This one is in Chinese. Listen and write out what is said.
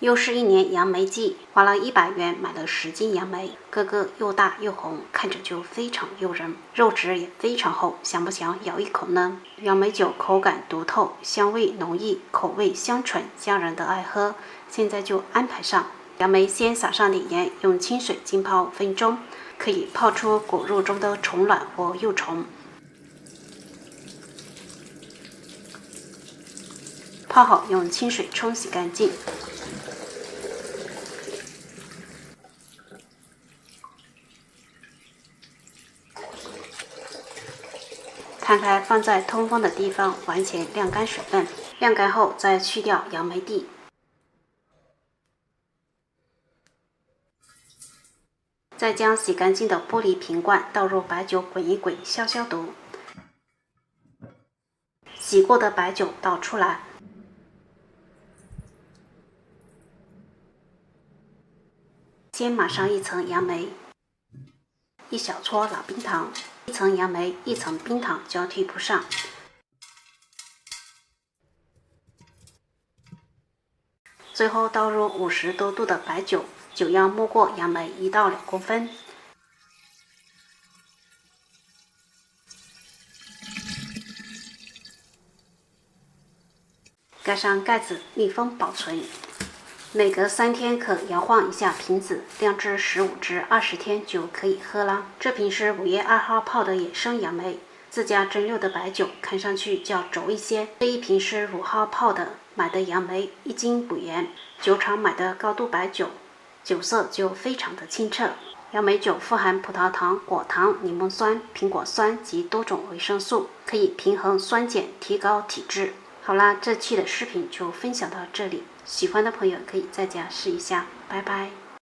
又是一年杨梅季，花了100元买了10斤杨梅，个个又大又红，看着就非常诱人，肉质也非常厚，想不想咬一口呢？杨梅酒口感独透，香味浓郁，口味香醇，家人都爱喝。现在就安排上。杨梅先撒上点盐，用清水浸泡5分钟，可以泡出果肉中的虫卵或幼虫。泡好，用清水冲洗干净。摊开放在通风的地方，完全晾干水分。晾干后再去掉杨梅蒂。再将洗干净的玻璃瓶罐倒入白酒滚一滚，消消毒。洗过的白酒倒出来。先码上一层杨梅，一小撮老冰糖，一层杨梅，一层冰糖交替铺上。最后倒入50多度的白酒，酒要没过杨梅1到2公分。盖上盖子，密封保存。每隔3天可摇晃一下瓶子，酿制15至20天就可以喝了。这瓶是5月2号泡的野生杨梅，自家蒸馏的白酒，看上去较轴一些。这一瓶是5号泡的，买的杨梅1斤5元，酒厂买的高度白酒，酒色就非常的清澈。杨梅酒富含葡萄糖、果糖、柠檬酸、苹果酸及多种维生素，可以平衡酸碱，提高体质。好啦，这期的视频就分享到这里，喜欢的朋友可以在家试一下，拜拜。